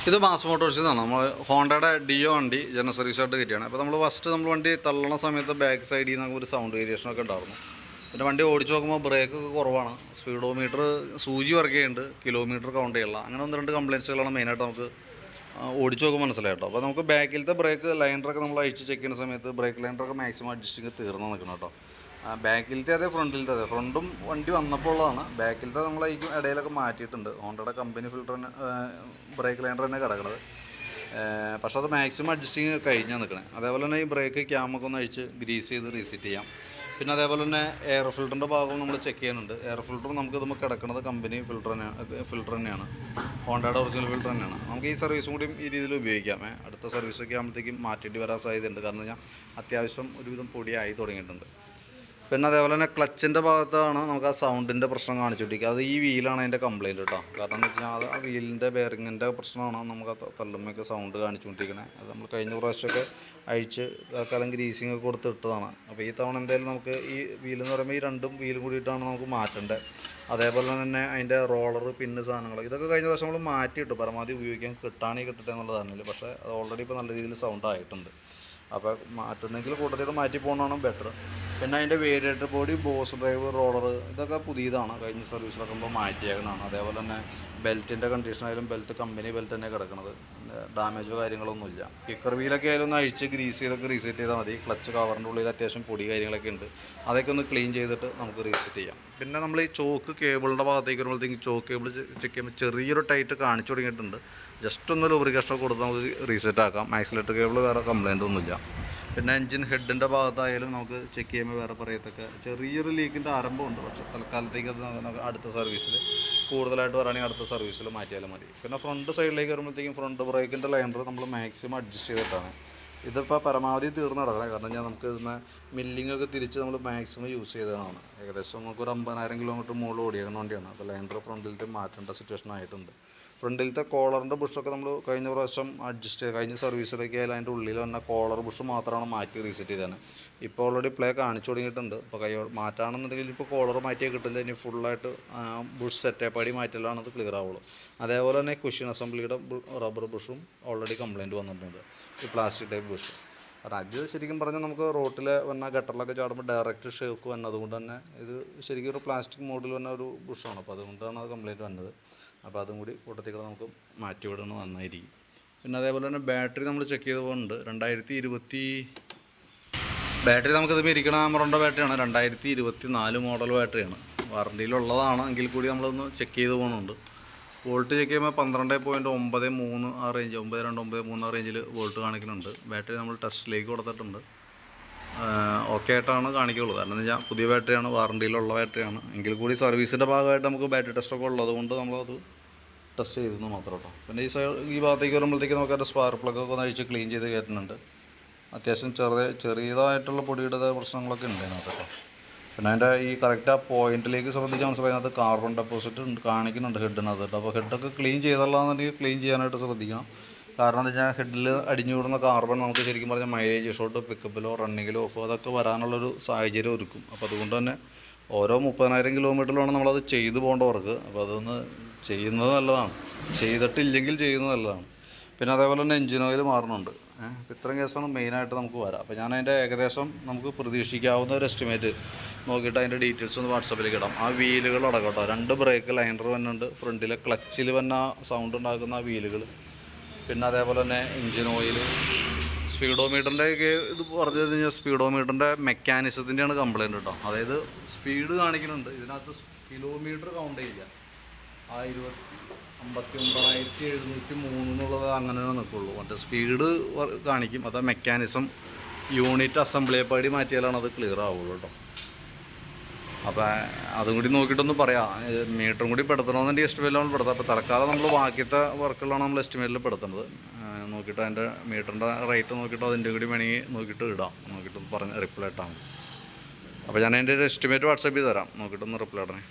ഇത് മാസ് മോട്ടോഴ്സിൽ നിന്നാണ്. നമ്മൾ ഹോണ്ടയുടെ ഡിയോ വണ്ടി ജനറൽ സർവീസായിട്ട് കിട്ടിയാണ്. അപ്പോൾ നമ്മൾ ഫസ്റ്റ് നമ്മൾ വണ്ടി തള്ളണ സമയത്ത് ബാക്ക് സൈഡിൽ നിന്ന് ഒരു സൗണ്ട് വേരിയേഷനൊക്കെ ഉണ്ടായിരുന്നു. പിന്നെ വണ്ടി ഓടിച്ച് നോക്കുമ്പോൾ ബ്രേക്ക് കുറവാണ്, സ്പീഡോമീറ്റർ സൂചി വർക്ക് ചെയ്യുന്നുണ്ട്, കിലോമീറ്റർ കൗണ്ട് ചെയ്യില്ല. അങ്ങനെ 1-2 കംപ്ലയിൻസുകളാണ് മെയിനായിട്ട് നമുക്ക് ഓടിച്ച് നോക്കുമ്പോൾ മനസ്സിലായിട്ടോ. അപ്പോൾ നമുക്ക് ബാക്കിലത്തെ ബ്രേക്ക് ലൈനറൊക്കെ നമ്മൾ അഴിച്ച് ചെക്ക് ചെയ്യുന്ന സമയത്ത് ബ്രേക്ക് ലൈനറൊക്കെ മാക്സിമം അഡ്ജസ്റ്റിങ് തീർന്ന് നിൽക്കണം കേട്ടോ. ബാക്കിലത്തെ അതെ ഫ്രണ്ടിലത്തെ അതെ, ഫ്രണ്ടും വണ്ടി വന്നപ്പോൾ ഉള്ളതാണ്. ബാക്കിലത്തെ നമ്മൾ ഈ ഇടയിലൊക്കെ മാറ്റിയിട്ടുണ്ട്. ഹോണ്ടയുടെ കമ്പനി ഫിൽറ്ററിന് ബ്രേക്ക് ലൈനർ തന്നെ കിടക്കുന്നത്. പക്ഷേ അത് മാക്സിമം അഡ്ജസ്റ്റിങ് കഴിഞ്ഞാൽ നിൽക്കണേ. അതേപോലെ തന്നെ ഈ ബ്രേക്ക് ക്യാമൊക്കെ ഒന്ന് അഴിച്ച് ഗ്രീസ് ചെയ്ത് റീസെറ്റ് ചെയ്യാം. പിന്നെ അതേപോലെ തന്നെ എയർ ഫിൽറ്ററിൻ്റെ ഭാഗം നമ്മൾ ചെക്ക് ചെയ്യുന്നുണ്ട്. എയർ ഫിൽറ്റർ നമുക്ക് ഇതുമ്പോൾ കിടക്കുന്നത് കമ്പനി ഫിൽറ്റർ തന്നെയാണ്, ഹോണ്ടയുടെ ഒറിജിനൽ ഫിൽറ്റർ തന്നെയാണ്. നമുക്ക് ഈ സർവീസും കൂടി ഈ രീതിയിൽ ഉപയോഗിക്കാം. അടുത്ത സർവീസൊക്കെ ആകുമ്പോഴത്തേക്കും മാറ്റേണ്ടി വരാൻ സാധ്യതയുണ്ട്. കാരണം ഞാൻ അത്യാവശ്യം ഒരുവിധം പൊടിയായി തുടങ്ങിയിട്ടുണ്ട്. പിന്നെ അതേപോലെ തന്നെ ക്ലച്ചിൻ്റെ ഭാഗത്താണ് നമുക്ക് ആ സൗണ്ടിൻ്റെ പ്രശ്നം കാണിച്ചുകൊണ്ടിരിക്കുക. അത് ഈ വീലാണ് അതിൻ്റെ കംപ്ലയിൻറ്റ് കേട്ടോ. കാരണം എന്ന് വെച്ചാൽ അത് ആ വീലിൻ്റെ ബെയറിങ്ങിൻ്റെ പ്രശ്നമാണ് നമുക്ക് ആ തള്ളുമ്മയൊക്കെ സൗണ്ട് കാണിച്ചുകൊണ്ടിരിക്കുന്നത്. അത് നമ്മൾ കഴിഞ്ഞ പ്രാവശ്യമൊക്കെ അഴിച്ച് തൽക്കാലം ഗ്രീസിങ് ഒക്കെ കൊടുത്തിട്ടതാണ്. അപ്പോൾ ഈ തവണ എന്തായാലും നമുക്ക് ഈ വീലെന്ന് പറയുമ്പോൾ ഈ 2 വീലും കൂടിയിട്ടാണ് നമുക്ക് മാറ്റേണ്ടത്. അതേപോലെ തന്നെ അതിൻ്റെ റോളർ, പിന്ന്, സാധനങ്ങൾ ഇതൊക്കെ കഴിഞ്ഞ പ്രാവശ്യം നമ്മൾ മാറ്റിയിട്ടു. പരമാവധി ഉപയോഗിക്കാൻ കിട്ടട്ടെ എന്നുള്ളതാണ്. പക്ഷേ അത് ഓൾറെഡി ഇപ്പോൾ നല്ല രീതിയിൽ സൗണ്ട് ആയിട്ടുണ്ട്. അപ്പോൾ മാറ്റുന്നെങ്കിൽ കൂട്ടത്തിൽ മാറ്റി പോകുന്നതാണ് ബെറ്റർ. പിന്നെ അതിൻ്റെ variator body, boss drive, roller ഇതൊക്കെ പുതിയതാണ്, കഴിഞ്ഞ സർവീസിലൊക്കെ മാറ്റിയേക്കണതാണ്. അതേപോലെ തന്നെ ബെൽറ്റിൻ്റെ കണ്ടീഷനായാലും ബെൽറ്റ് കമ്പനി ബെൽറ്റ് തന്നെ കിടക്കുന്നത്, ഡാമേജോ കാര്യങ്ങളൊന്നുമില്ല. കിക്കർ വീലൊക്കെ ആയാലും ഒന്ന് അഴിച്ച് ഗ്രീസ് ചെയ്തൊക്കെ റീസെറ്റ് ചെയ്താൽ മതി. ക്ലച്ച് കവറിൻ്റെ ഉള്ളിൽ അത്യാവശ്യം പൊടി കാര്യങ്ങളൊക്കെ ഉണ്ട്, അതൊക്കെ ഒന്ന് ക്ലീൻ ചെയ്തിട്ട് നമുക്ക് റീസെറ്റ് ചെയ്യാം. പിന്നെ നമ്മൾ ഈ ചോക്ക് കേബിളിൻ്റെ ഭാഗത്തേക്ക് വരുമ്പോഴത്തേക്കും ചോക്ക് കേബിൾ ചെക്ക് ചെയ്യുമ്പോൾ ചെറിയൊരു ടൈറ്റ് കാണിച്ചു തുടങ്ങിയിട്ടുണ്ട്. ജസ്റ്റ് ഒന്ന് ലൂബ്രിക്കേഷൻ കൊടുത്ത് നമുക്ക് റീസെറ്റ് ആക്കാം. ആക്സിലേറ്റർ കേബിൾ വേറെ കംപ്ലയിൻ്റ് ഒന്നുമില്ല. പിന്നെ എൻജിൻ ഹെഡിൻ്റെ ഭാഗത്തായാലും നമുക്ക് ചെക്ക് ചെയ്യുമ്പോൾ വേറെ പറയത്തൊക്കെ ചെറിയൊരു ലീക്കിൻ്റെ ആരംഭമുണ്ട്. പക്ഷേ തൽക്കാലത്തേക്ക് അത് നമുക്ക് അടുത്ത സർവീസിൽ കൂടുതലായിട്ട് വരാണെങ്കിൽ അടുത്ത സർവീസിൽ മാറ്റിയാലും മതി. പിന്നെ ഫ്രണ്ട് സൈഡിലേക്ക് വരുമ്പോഴത്തേക്കും ഫ്രണ്ട് ബ്രേക്കിൻ്റെ ലൈനർ നമ്മൾ മാക്സിമം അഡ്ജസ്റ്റ് ചെയ്തിട്ടാണ്. ഇതിപ്പോൾ പരമാവധി തീർന്ന് നടക്കണം. കാരണം ഞാൻ നമുക്ക് ഇതിന് മില്ലിങ്ങൊക്കെ തിരിച്ച് നമ്മൾ മാക്സിമം യൂസ് ചെയ്തതാണ്. ഏകദേശം നമുക്കൊരു 50,000 കിലോമീറ്റർ മുകളിൽ ഓടിയേക്കുന്ന വണ്ടിയാണ്. അപ്പോൾ ലൈനർ ഫ്രണ്ടിലത്തെ മാറ്റേണ്ട സിറ്റുവേഷൻ ആയിട്ടുണ്ട്. ഫ്രണ്ടിലത്തെ കോളറിൻ്റെ ബുഷൊക്കെ നമ്മൾ കഴിഞ്ഞ പ്രാവശ്യം അഡ്ജസ്റ്റ് ചെയ്ത് കഴിഞ്ഞ സർവീസിലൊക്കെ ആയാലും അതിൻ്റെ ഉള്ളിൽ വന്ന കോളർ ബുഷ് മാത്രമാണ് മാറ്റി റീസെറ്റ് ചെയ്തതാണ്. ഇപ്പോൾ ഓൾറെഡി പ്ലേ കാണിച്ചു തുടങ്ങിയിട്ടുണ്ട്. ഇപ്പോൾ മാറ്റാണെന്നുണ്ടെങ്കിൽ ഇപ്പോൾ കോളർ മാറ്റിയാൽ കിട്ടില്ല. ഇനി ഫുള്ളായിട്ട് ബുഷ് സെറ്റപ്പാടി മാറ്റിയാലാണ് അത് ക്ലിയർ ആവുള്ളൂ. അതേപോലെ തന്നെ കുഷ്യൻ അസംബ്ലിയുടെ റബ്ബർ ബുഷും ഓൾറെഡി കംപ്ലയിൻറ്റ് വന്നിട്ടുണ്ട്, ഈ പ്ലാസ്റ്റിക് ടൈപ്പ് ബുഷ്. കാരണം അത് ശരിക്കും പറഞ്ഞാൽ നമുക്ക് റോട്ടിൽ വന്ന ഗട്ടറിലൊക്കെ ചാടുമ്പോൾ ഡയറക്റ്റ് ഷേക്ക് വന്നതുകൊണ്ട് തന്നെ ഇത് ശരിക്കും ഒരു പ്ലാസ്റ്റിക് മോഡിൽ വന്ന ഒരു ബുഷാണ്. അപ്പോൾ അതുകൊണ്ടാണ് അത് കംപ്ലയിൻറ്റ് വന്നത്. അപ്പോൾ അതും കൂടി കൂട്ടത്തിൽ നമുക്ക് മാറ്റി വിടുന്നത് നന്നായിരിക്കും. പിന്നെ അതേപോലെ തന്നെ ബാറ്ററി നമ്മൾ ചെക്ക് ചെയ്ത് പോകുന്നുണ്ട്. 2020 ബാറ്ററി നമുക്കിത് ഇരിക്കണ ആമറോണിൻ്റെ ബാറ്ററിയാണ്. 2024 മോഡൽ ബാറ്ററിയാണ്. വാറണ്ടിയിലുള്ളതാണ് എങ്കിൽ കൂടി നമ്മളൊന്ന് ചെക്ക് ചെയ്ത് പോകുന്നുണ്ട്. വോൾട്ട് ചെക്ക് ചെയ്യുമ്പോൾ 12.93 ആ റേഞ്ച്, 9293 ആ റേഞ്ചിൽ വോൾട്ട് കാണിക്കുന്നുണ്ട്. ബാറ്ററി നമ്മൾ ടെസ്റ്റിലേക്ക് കൊടുത്തിട്ടുണ്ട്. ഓക്കെ ആയിട്ടാണ് കാണിക്കുള്ളൂ. കാരണം എന്ന് വെച്ചാൽ പുതിയ ബാറ്ററിയാണ്, വാറണ്ടിയിലുള്ള ബാറ്ററിയാണ്. എങ്കിൽ കൂടി സർവീസിൻ്റെ ഭാഗമായിട്ട് നമുക്ക് ബാറ്ററി ടെസ്റ്റൊക്കെ ഉള്ളത് കൊണ്ട് നമ്മളത് ടെസ്റ്റ് ചെയ്തെന്ന് മാത്രം കേട്ടോ. പിന്നെ ഈ ഭാഗത്തേക്ക് വരുമ്പോഴത്തേക്ക് നമുക്ക് അതിൻ്റെ സ്പാർക്ക് പ്ലഗൊക്കെ ഒന്ന് അഴിച്ച് ക്ലീൻ ചെയ്ത് കയറ്റുന്നുണ്ട്. അത്യാവശ്യം ചെറിയതായിട്ടുള്ള പൊടിയുടെ പ്രശ്നങ്ങളൊക്കെ ഉണ്ട് അതിനകത്ത് കേട്ടോ. പിന്നെ അതിൻ്റെ ഈ കറക്റ്റ് ആ പോയിന്റിലേക്ക് ശ്രദ്ധിച്ചാൽ മനസ്സിലായി, അതിനകത്ത് കാർബൺ ഡെപ്പോസിറ്റ് കാണിക്കുന്നുണ്ട് ഹെഡിനകത്ത് കേട്ടോ. അപ്പോൾ ഹെഡൊക്കെ ക്ലീൻ ചെയ്തല്ലാന്നുണ്ടെങ്കിൽ ക്ലീൻ ചെയ്യാനായിട്ട് ശ്രദ്ധിക്കണം. കാരണം എന്താ വെച്ചാൽ ഹെഡിൽ അടിഞ്ഞു കൂടുന്ന കാർബൺ നമുക്ക് ശരിക്കും പറഞ്ഞാൽ മൈലേജ് ഷോട്ട്, പിക്കപ്പിലോ റണ്ണിങ്ങിലോ ഓഫോ അതൊക്കെ വരാനുള്ളൊരു സാഹചര്യം ഒരുക്കും. അപ്പോൾ അതുകൊണ്ട് തന്നെ ഓരോ 30,000 കിലോമീറ്ററിലാണ് നമ്മളത് ചെയ്തു പോകേണ്ട വർക്ക്. അപ്പോൾ അതൊന്ന് ചെയ്യുന്നത് നല്ലതാണ്, ചെയ്തിട്ടില്ലെങ്കിൽ ചെയ്യുന്നത് നല്ലതാണ്. പിന്നെ അതേപോലെ തന്നെ എഞ്ചിൻ ഓയിൽ മാറുന്നുണ്ട്. അപ്പോൾ ഇത്രയും കേസാണ് മെയിനായിട്ട് നമുക്ക് വരാം. അപ്പോൾ ഞാൻ അതിൻ്റെ ഏകദേശം നമുക്ക് പ്രതീക്ഷിക്കാവുന്ന ഒരു എസ്റ്റിമേറ്റ് നോക്കിയിട്ട് അതിൻ്റെ ഡീറ്റെയിൽസ് ഒന്ന് വാട്സപ്പിലേക്ക് ഇടാം. ആ വീലുകൾ അടക്കട്ടോ, 2 ബ്രേക്ക് ലൈനർ വന്നുണ്ട്, ഫ്രണ്ടിലെ ക്ലച്ചിൽ വന്ന സൗണ്ട് ഉണ്ടാക്കുന്ന ആ വീലുകൾ, പിന്നെ അതേപോലെ തന്നെ എഞ്ചിൻ ഓയിൽ, സ്പീഡോമീറ്ററിൻ്റെ ഒക്കെ ഇത് പറഞ്ഞു കഴിഞ്ഞാൽ സ്പീഡോമീറ്ററിൻ്റെ മെക്കാനിസത്തിൻ്റെയാണ് കംപ്ലയിൻറ്റ് കേട്ടോ. അതായത് സ്പീഡ് കാണിക്കുന്നുണ്ട്, ഇതിനകത്ത് കിലോമീറ്റർ കൗണ്ട് ചെയ്യില്ല. ആ 59,703 എന്നുള്ളത് അങ്ങനെ നിൽക്കുള്ളൂ. മറ്റേ സ്പീഡ് കാണിക്കും. അത് മെക്കാനിസം യൂണിറ്റ് അസംബ്ലിയെപ്പാടി മാറ്റിയാലാണ് അത് ക്ലിയർ ആവുള്ളൂ കേട്ടോ. അപ്പോൾ അതും കൂടി നോക്കിയിട്ടൊന്ന് പറയാം. മീറ്ററും കൂടി പെടുത്തണമെന്നുണ്ടെങ്കിൽ എസ്റ്റിമേറ്റിലാണ് പെടുത്തുക. അപ്പോൾ തൽക്കാലം നമ്മൾ ബാക്കിയത്തെ വർക്കുകളാണ് നമ്മൾ എസ്റ്റിമേറ്റിൽ പെടുത്തുന്നത്. നോക്കിയിട്ട് അതിൻ്റെ മീറ്ററിൻ്റെ റേറ്റ് നോക്കിയിട്ട് അതിൻ്റെ കൂടി വേണമെങ്കിൽ നോക്കിയിട്ട് ഇടാം, നോക്കിയിട്ട് പറഞ്ഞ് റിപ്ലൈ ഇട്ടാൽ മതി. അപ്പോൾ ഞാൻ അതിൻ്റെ ഒരു എസ്റ്റിമേറ്റ് വാട്സപ്പ് ചെയ്ത് തരാം, നോക്കിയിട്ടൊന്ന് റിപ്ലൈ ഇടണേ.